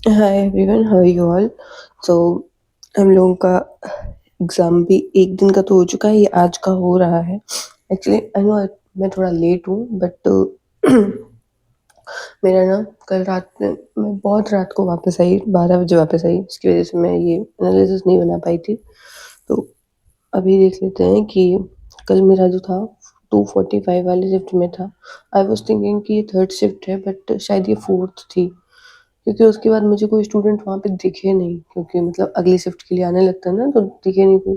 Hi everyone, how are you all? So हम लोगों का एग्ज़ाम भी एक दिन का तो हो चुका है, ये आज का हो रहा है। एक्चुअली आई नो मैं थोड़ा लेट हूँ बट मेरा ना कल रात में मैं बहुत रात को वापस आई, 12 बजे वापस आई, इसकी वज़ह से मैं ये एनालिसिस नहीं बना पाई थी। तो अभी देख लेते हैं कि कल मेरा जो था 2:45 वाली शिफ्ट में था। आई वाज़ थिंकिंग कि ये थर्ड शिफ्ट है बट शायद ये फोर्थ थी। क्योंकि उसके बाद मुझे कोई स्टूडेंट वहाँ पे दिखे नहीं, क्योंकि मतलब अगली शिफ्ट के लिए आने लगता है ना, तो दिखे नहीं कोई।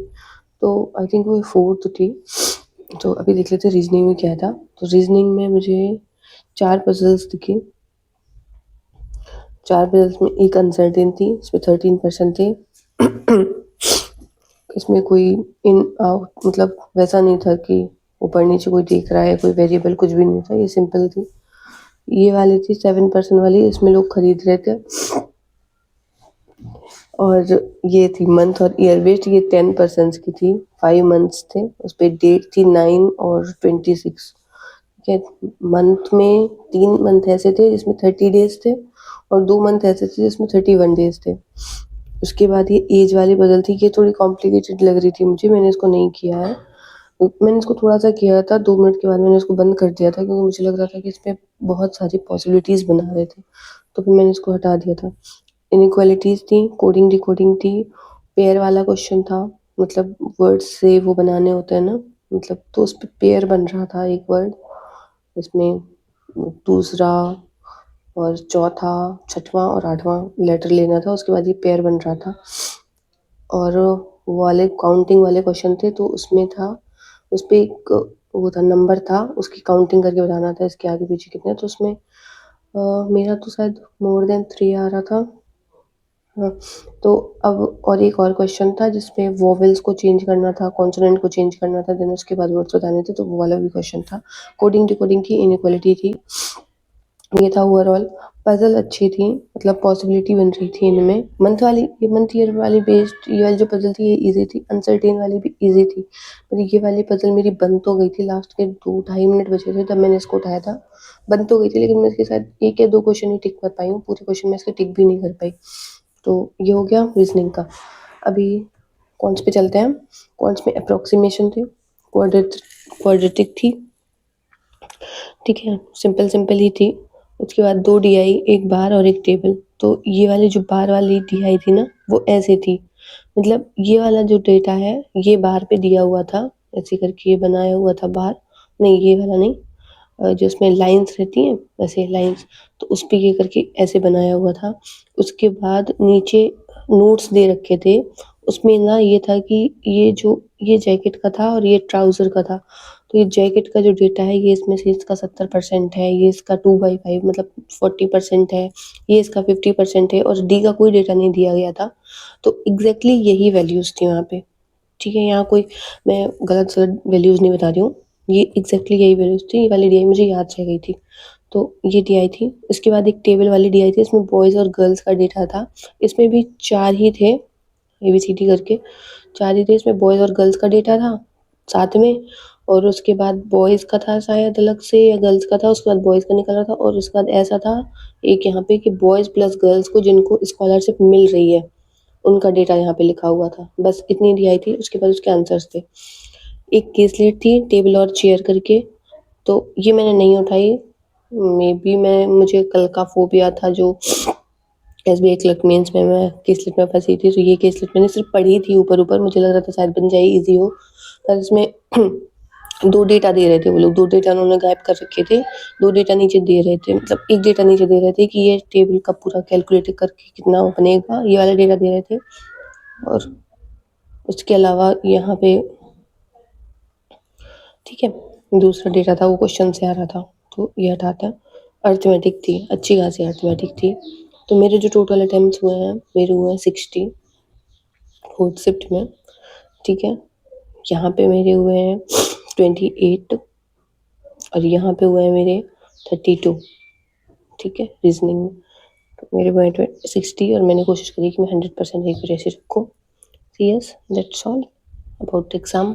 तो आई थिंक वो फोर्थ थी। तो अभी देख लेते हैं रीजनिंग में क्या था। तो रीजनिंग में मुझे 4 पज़ल्स दिखे। 4 पज़ल्स में एक अनसर्टेन थी, इसमें 13% थे। इसमें कोई इन आउट मतलब वैसा नहीं था कि ऊपर-नीचे कोई देख रहा है, कोई वेरिएबल कुछ भी नहीं था, ये सिंपल थी। ये वाली थी 7% वाली, इसमें लोग खरीद रहे थे। और ये थी मंथ और ईयर बेस्ड, ये 10% की थी, 5 मंथ्स थे, उस पे डेट थी 9 और 26। ठीक है, मंथ में 3 मंथ ऐसे थे जिसमें 30 डेज थे और 2 मंथ ऐसे थे जिसमें 31 डेज थे। उसके बाद ये एज वाली बदल थी, ये थोड़ी कॉम्प्लिकेटेड लग रही थी मुझे, मैंने इसको नहीं किया है। मैंने इसको थोड़ा-सा किया था, 2 मिनट के बाद मैंने इसको बंद कर दिया था क्योंकि मुझे लग रहा था कि इसमें बहुत सारी पॉसिबिलिटीज़ बना रहे थे, तो फिर मैंने इसको हटा दिया था। इनइक्वालिटीज़ थी, कोडिंग डिकोडिंग थी, पेयर वाला क्वेश्चन था, मतलब वर्ड्स से वो बनाने होते हैं ना, मतलब तो उसपे पेयर बन रहा था एक वर्ड, इसमें दूसरा और चौथा, छठवां और 8वां लेटर लेना था, उसके बाद ये पेयर बन रहा था। और वो वाले काउंटिंग वाले क्वेश्चन थे, तो उसमें था, उसपे एक वो था, नंबर था, उसकी काउंटिंग करके बताना था इसके आगे पीछे कितने हैं, तो उसमें मेरा तो शायद मोर देन 3 आ रहा था। हाँ, तो अब और एक और क्वेश्चन था जिसमें वोवेल्स को चेंज करना था, कॉन्सोनेंट को चेंज करना था, देन उसके बाद वर्ड्स बताने थे, तो वो वाला भी क्वेश्चन था। कोडिंग डिकोडिंग थी, इनइक्वालिटी थी, ये था ओवरऑल। पज़ल अच्छी थी, मतलब पॉसिबिलिटी बन रही थी इनमें। ये मंथ ईयर वाली बेस्ड ये वाली जो पज़ल थी ये ईज़ी थी, अनसर्टेन वाली भी ईज़ी थी। पर ये वाली पज़ल मेरी बन तो गई थी, लास्ट के 2 ढाई मिनट बचे थे तब मैंने इसको उठाया था। बन तो गई थी लेकिन मैं इसके साथ 1 या 2 क्वेश्चन ही टिक कर पाई हूँ, पूरे क्वेश्चन मैं इसके टिक भी नहीं कर पाई। तो ये हो गया रीजनिंग का। अभी कॉन्ट्स पे चलते हैं। कॉन्ट्स में अप्रोक्सीमेशन थी, क्वाड्रेटिक थी, ठीक है, सिंपल सिंपल ही थी। उसके बाद 2 डीआई, एक बार और एक टेबल। तो ये वाली जो बार वाली डीआई थी ना, वो ऐसे थी, मतलब ये वाला जो डेटा है ये बार पे दिया हुआ था, ऐसे करके ये बनाया हुआ था बार, नहीं ये वाला नहीं, जिसमें लाइन्स रहती हैं वैसे लाइन्स, तो उस पे ये करके ऐसे बनाया हुआ था। उसके बाद नीचे नोट्स दे रखे थे, उसमें ना ये था कि ये जैकेट का था और ये ट्राउज़र का था। तो ये जैकेट का जो डेटा है ये इसमें से इसका 70% है, ये इसका 2/5 मतलब 40% है, ये इसका 50% है और डी का कोई डेटा नहीं दिया गया था। तो एग्ज़ैक्टली यही वैल्यूज़ थी वहाँ पे, ठीक है? यहाँ कोई मैं गलत-सलत वैल्यूज़ नहीं बता रही हूँ, ये एग्ज़ैक्टली यही वैल्यूज़ थी, ये वाली डीआई मुझे याद रह गई थी। तो ये डीआई थी, इसके बाद एक टेबल वाली डीआई थी, इसमें बॉयज़ और गर्ल्स का डेटा था। इसमें भी 4 ही थे, एबीसीडी करके 4 ही थे, इसमें बॉयज़ और गर्ल्स का डेटा था साथ में, और उसके बाद बॉयज़ का था शायद अलग से या गर्ल्स का था, उसके बाद बॉयज़ का निकल रहा था और उसके बाद ऐसा था एक यहाँ पे कि बॉयज़ प्लस गर्ल्स को जिनको स्कॉलरशिप मिल रही है, उनका डेटा यहाँ पे लिखा हुआ था। बस इतनी डीआई थी, उसके बाद उसके आंसर्स थे। एक केसलेट थी, टेबल और चेयर करके, तो ये मैंने नहीं उठाई। मेबी मुझे कल का फ़ोबिया था जो एसबीआई क्लर्क मेंस में मैं केसलेट में फँसी थी, तो ये केसलेट मैंने सिर्फ़ पढ़ी थी ऊपर-ऊपर, मुझे लग रहा था शायद बन जाए, ईज़ी हो। पर इसमें 2 डेटा दे रहे थे वो लोग, 2 डेटा उन्होंने गायब कर रखे थे, 2 डेटा नीचे दे रहे थे, मतलब 1 डेटा नीचे दे रहे थे कि ये टेबल का पूरा कैलकुलेट करके कितना बनेगा, ये वाला डेटा दे रहे थे। और उसके अलावा यहाँ पे, ठीक है, दूसरा डेटा था वो क्वेश्चन से आ रहा था, तो ये हटाते हैं। अरिथमेटिक थी, अच्छी खासी अरिथमेटिक थी। तो मेरे जो टोटल अटेम्प्ट्स हुए हैं, मेरे हुए हैं 60 फोर्थ शिफ्ट में, ठीक है। यहाँ पे मेरे हुए हैं 28 और यहाँ पे हुए हैं मेरे 32, ठीक है, रीजनिंग में। तो मेरे हुए हैं 60 और मैंने कोशिश करी कि मैं 100% एक्यूरेसी रखूँ। Yes, that's all about the exam.